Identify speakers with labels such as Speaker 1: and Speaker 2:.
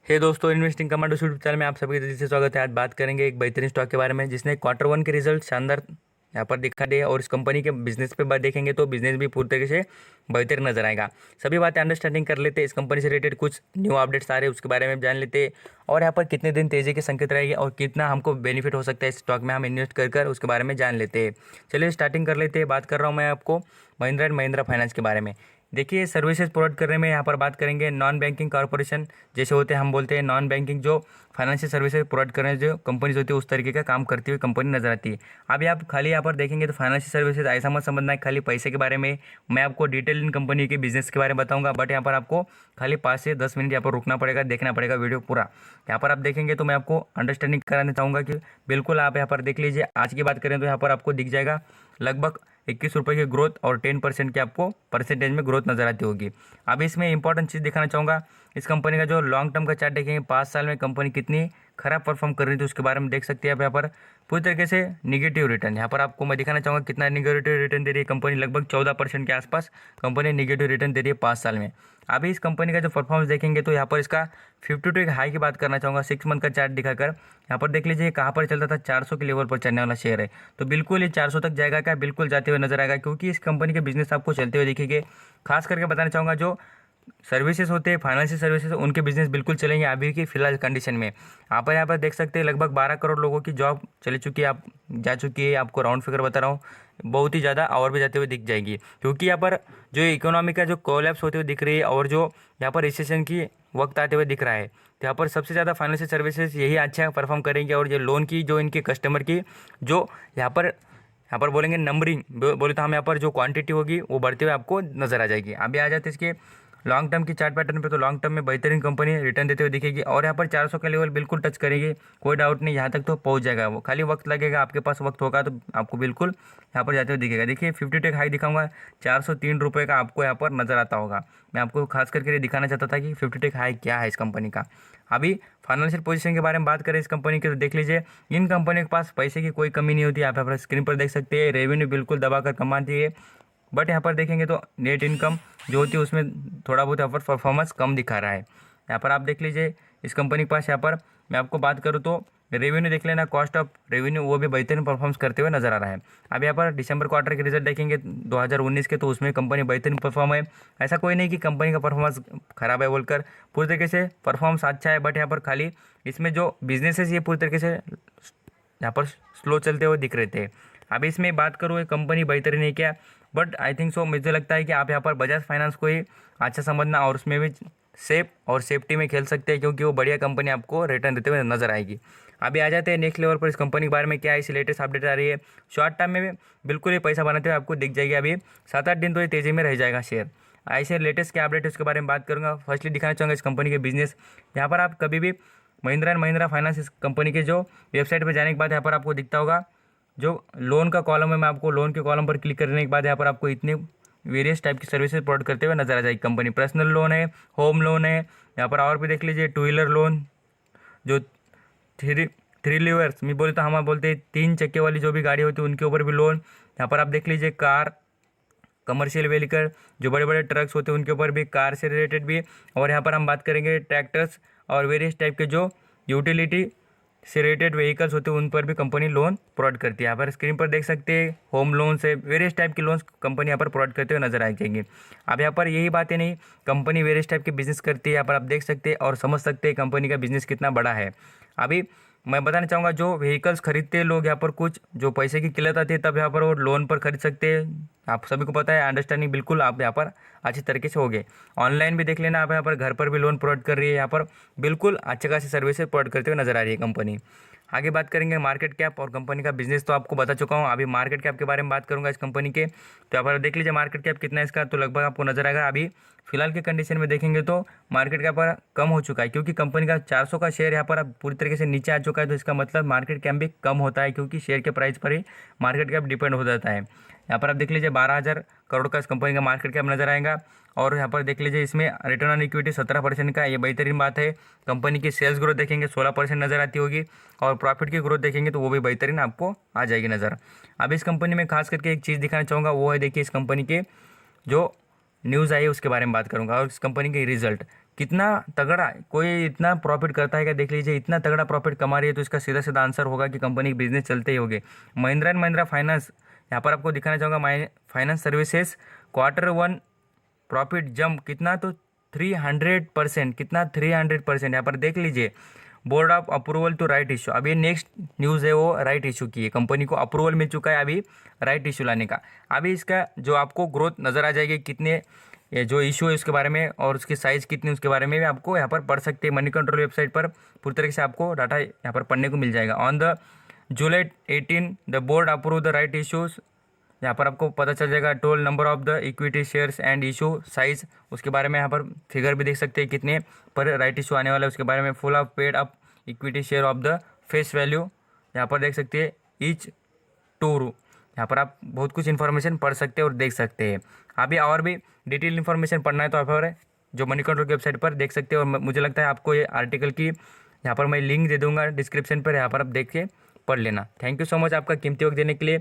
Speaker 1: हे दोस्तों, investing commando YouTube channel में आप सभी का दिल से स्वागत है। आज बात करेंगे एक बेहतरीन स्टॉक के बारे में जिसने क्वार्टर वन के रिजल्ट शानदार यहाँ पर दिखा दिए और इस कंपनी के बिजनेस पे बात देखेंगे तो बिजनेस भी पूरी तरीके से बेहतर नजर आएगा। सभी बातें अंडरस्टैंडिंग कर लेते हैं। इस कंपनी से रिलेटेड कुछ न्यू अपडेट्स आ रहे हैं उसके बारे में जान लेते हैं और यहाँ पर कितने दिन तेजी के संकेत रहेंगे और कितना हमको बेनिफिट हो सकता है इस स्टॉक में हम इन्वेस्ट कर उसके बारे में जान लेते हैं। चलिए स्टार्टिंग कर लेते हैं। बात कर रहा हूँ मैं आपको महिंद्रा एंड महिंद्रा फाइनेंस के बारे में। देखिए, सर्विसेज प्रोवाइड करने में यहाँ पर बात करेंगे नॉन बैंकिंग कॉर्पोरेशन जैसे होते हैं, हम बोलते हैं नॉन बैंकिंग जो फाइनेंशियल सर्विसेज प्रोवाइड करने जो कंपनीज होती है उस तरीके का काम करती हुई कंपनी नजर आती है। अभी आप खाली यहाँ पर देखेंगे तो फाइनेंशियल सर्विसेज ऐसा मत समझना है खाली पैसे के बारे में। मैं आपको डिटेल इन कंपनी के बिजनेस के बारे में बताऊंगा, बट यहाँ पर आपको खाली 5 से 10 मिनट यहाँ पर रुकना पड़ेगा, देखना पड़ेगा वीडियो पूरा। यहाँ पर आप देखेंगे तो मैं आपको अंडरस्टैंडिंग कराना चाहूँगा कि बिल्कुल आप यहाँ पर देख लीजिए। आज की बात करें तो यहाँ पर आपको दिख जाएगा लगभग 21 रुपये की ग्रोथ और 10% की आपको परसेंटेज में ग्रोथ नजर आती होगी। अब इसमें इंपॉर्टेंट चीज़ दिखाना चाहूँगा, इस कंपनी का जो लॉन्ग टर्म का चार्ट देखेंगे 5 साल में कंपनी कितनी खराब परफॉर्म कर रही थी उसके बारे में देख सकते हैं आप। यहाँ पर पूरी तरीके से निगेटिव रिटर्न यहाँ पर आपको मैं दिखाना चाहूँगा कितना निगेटिव रिटर्न दे रही है कंपनी। लगभग 14% के आसपास कंपनी निगेटिव रिटर्न दे रही है 5 साल में। अभी इस कंपनी का जो परफॉर्मेंस देखेंगे तो यहाँ पर इसका 52 एक हाई की बात करना चाहूँगा 6 मंथ का चार्ट दिखाकर। यहाँ पर देख लीजिए कहाँ पर चलता था, 400 के लेवल पर चलने वाला शेयर है, तो बिल्कुल ये 400 तक जाएगा क्या, बिल्कुल जाते हुए नजर आएगा क्योंकि इस कंपनी के बिजनेस आपको चलते हुए दिखेंगे। खास करके बताना चाहूँगा जो सर्विसेज होते हैं फाइनेंशियल सर्विसेज उनके बिजनेस बिल्कुल चलेंगे अभी की फिलहाल कंडीशन में। आप यहाँ पर देख सकते हैं लगभग 12 करोड़ लोगों की जॉब चली चुकी है, आप जा चुकी है। आपको राउंड फिगर बता रहा हूँ, बहुत ही ज़्यादा और भी जाते हुए दिख जाएगी क्योंकि यहाँ पर जो इकोनॉमी का जो कोलैप्स होते हुए दिख रही है और जो यहाँ पर रिसेशन की वक्त आते हुए दिख रहा है, तो यहाँ पर सबसे ज़्यादा फाइनेंशियल सर्विसेज यही अच्छा परफॉर्म करेंगे। और ये लोन की जो इनके कस्टमर की जो यहाँ पर बोलेंगे नंबरिंग बोले तो हम यहाँ पर जो क्वांटिटी होगी वो बढ़ते हुए आपको नजर आ जाएगी। अभी आ जाते इसके लॉन्ग टर्म की चार्ट पैटर्न पे, तो लॉन्ग टर्म में बेहतरीन कंपनी रिटर्न देते हुए दिखेगी और यहाँ पर 400 का लेवल बिल्कुल टच करेगी, कोई डाउट नहीं, यहाँ तक तो पहुँच जाएगा। वो खाली वक्त लगेगा, आपके पास वक्त होगा तो आपको बिल्कुल यहाँ पर जाते हुए दिखेगा। देखिए 52 हाई दिखाऊंगा, 403 रुपये का आपको यहाँ पर नजर आता होगा। मैं आपको खास करके ये दिखाना चाहता था कि 52 हाई क्या है इस कंपनी का। अभी फाइनेंशियल पोजीशन के बारे में बात करें इस कंपनी के तो देख लीजिए इन कंपनी के पास पैसे की कोई कमी नहीं होती। आप यहाँ पर स्क्रीन पर देख सकते हैं रेवेन्यू बिल्कुल दबाकर कमाती है, बट यहाँ पर देखेंगे तो नेट इनकम जो होती है उसमें थोड़ा बहुत यहाँ पर परफॉर्मेंस कम दिखा रहा है। यहाँ पर आप देख लीजिए इस कंपनी के पास यहाँ पर मैं आपको बात करूँ तो रेवेन्यू देख लेना, कॉस्ट ऑफ रेवेन्यू वो भी बेहतरीन परफॉर्मेंस करते हुए नजर आ रहा है। अब यहाँ पर दिसंबर क्वार्टर के रिजल्ट देखेंगे 2019 के, तो उसमें कंपनी बेहतरीन परफॉर्म है। ऐसा कोई नहीं कि कंपनी का परफॉर्मेंस खराब है बोलकर, पूरी तरीके से परफॉर्मेंस अच्छा है, बट यहाँ पर खाली इसमें जो बिजनेस है ये पूरी तरीके से यहाँ पर स्लो चलते हुए दिख रहे थे। अब इसमें बात करूँ ये कंपनी बेहतरीन है क्या, बट आई थिंक सो मुझे लगता है कि आप यहाँ पर बजाज फाइनेंस को ही अच्छा समझना और उसमें भी सेफ और सेफ्टी में खेल सकते हैं क्योंकि वो बढ़िया कंपनी आपको रिटर्न देते हुए नजर आएगी। अभी आ जाते हैं नेक्स्ट लेवल पर इस कंपनी के बारे में क्या है, इस लेटेस्ट अपडेट आ रही है। शॉर्ट टर्म में भी बिल्कुल ही पैसा बनाते हुए आपको दिख जाएगी। अभी 7-8 दिन तो ये तेज़ी में रह जाएगा शेयर। ऐसे लेटेस्ट क्या अपडेट है उसके बारे में बात करूँगा। फर्स्टली दिखाना चाहूँगा इस कंपनी के बिजनेस। यहाँ पर आप कभी भी महिंद्रा एंड महिंद्रा फाइनेंस इस कंपनी के जो वेबसाइट पर जाने के बाद यहाँ पर आपको दिखता होगा जो लोन का कॉलम है। मैं आपको लोन के कॉलम पर क्लिक करने के बाद यहाँ पर आपको इतने वेरियस टाइप की सर्विसेज प्रोवाइड करते हुए नजर आ जाएगी कंपनी। पर्सनल लोन है, होम लोन है, यहाँ पर और भी देख लीजिए 2 व्हीलर लोन, जो थ्री व्हीलर्स मैं बोले तो हम बोलते हैं 3 चक्के वाली जो भी गाड़ी होती है उनके ऊपर भी लोन। यहाँ पर आप देख लीजिए कार, कमर्शियल व्हीकल जो बड़े बड़े ट्रक्स होते हैं उनके ऊपर भी, कार से रिलेटेड भी। और यहाँ पर हम बात करेंगे ट्रैक्टर्स और वेरियस टाइप के जो यूटिलिटी से रिलेटेड व्हीकल्स होते हैं उन पर भी कंपनी लोन प्रोवाइड करती है। यहाँ पर स्क्रीन पर देख सकते हैं होम लोन से वेरियस टाइप की लोन्स कंपनी यहाँ पर प्रोवाइड करते हुए नजर आ जाएंगे। अब यहाँ पर यही बातें नहीं, कंपनी वेरियस टाइप के बिजनेस करती है। यहाँ पर आप देख सकते हैं और समझ सकते हैं कंपनी का बिजनेस कितना बड़ा है। अभी मैं बताना चाहूँगा जो व्हीकल्स खरीदते हैं लोग, यहाँ पर कुछ जो पैसे की किल्लत आती है तब यहाँ पर वो लोन पर खरीद सकते हैं। आप सभी को पता है, अंडरस्टैंडिंग बिल्कुल आप यहाँ पर अच्छी तरीके से हो गए। ऑनलाइन भी देख लेना, आप यहाँ पर घर पर भी लोन प्रोवाइड कर रही है। यहाँ पर बिल्कुल अच्छे खासी सर्विसेज प्रोवाइड करते हुए नजर आ रही है कंपनी। आगे बात करेंगे मार्केट कैप और कंपनी का बिजनेस तो आपको बता चुका हूँ। अभी मार्केट कैप के बारे में बात करूंगा इस कंपनी के, तो यहाँ पर देख लीजिए मार्केट कैप कितना है इसका, तो लगभग आपको नजर आएगा। अभी फिलहाल के कंडीशन में देखेंगे तो मार्केट कैप पर कम हो चुका है क्योंकि कंपनी का 400 का शेयर यहाँ पर अब पूरी तरीके से नीचे आ चुका है, तो इसका मतलब मार्केट कैप भी कम होता है क्योंकि शेयर के प्राइस पर ही मार्केट कैप डिपेंड हो जाता है। यहाँ पर आप देख लीजिए 12,000 करोड़ का इस कंपनी का मार्केट कैप नजर आएगा। और यहाँ पर देख लीजिए इसमें रिटर्न ऑन इक्विटी 17% का, ये बेहतरीन बात है। कंपनी की सेल्स ग्रोथ देखेंगे 16% नजर आती होगी और प्रॉफिट की ग्रोथ देखेंगे तो वो भी बेहतरीन आपको आ जाएगी नज़र। अब इस कंपनी में खास करके एक चीज़ दिखाना चाहूँगा, वो है देखिए इस कंपनी के जो न्यूज़ आई है उसके बारे में बात करूँगा और इस कंपनी के रिजल्ट कितना तगड़ा कोई इतना प्रॉफिट करता है क्या देख लीजिए, इतना तगड़ा प्रॉफिट कमा रही है, तो इसका सीधा सीधा आंसर होगा कि कंपनी की बिजनेस चलते ही होंगे। महिंद्रा एंड महिंद्रा फाइनेंस, यहाँ पर आपको दिखाना चाहूँगा finance services Q1 profit jump कितना, तो 300%, कितना 300%, यहाँ पर देख लीजिए। Board of approval to right issue, अभी नेक्स्ट न्यूज़ है वो राइट इशू की है, कंपनी को अप्रूवल मिल चुका है अभी राइट इशू लाने का। अभी इसका जो आपको ग्रोथ नज़र आ जाएगी, कितने ये जो इशू है उसके बारे में और उसकी साइज़ कितनी उसके बारे में भी आपको यहाँ पर पढ़ सकते हैं। मनी कंट्रोल वेबसाइट पर पूरी तरीके से आपको डाटा यहाँ पर पढ़ने को मिल जाएगा। On the July 18 the board approve the right issues, यहाँ पर आपको पता चल जाएगा total number of the equity shares and issue size, उसके बारे में यहाँ पर फिगर भी देख सकते हैं कितने पर राइट इशू आने वाला है उसके बारे में। Full of paid up equity share of the face value, यहाँ पर देख सकते हैं ईच टू, यहाँ पर आप बहुत कुछ इन्फॉर्मेशन पढ़ सकते हैं और देख सकते हैं। अभी और भी डिटेल इन्फॉर्मेशन पढ़ना है तो आप और जो मनी कंट्रोल की वेबसाइट पर देख सकते हैं। और मुझे लगता है आपको ये आर्टिकल की यहाँ पर मैं लिंक दे दूंगा डिस्क्रिप्शन पर, यहाँ पर आप देख के पढ़ लेना। थैंक यू सो मच आपका कीमती वक्त देने के लिए।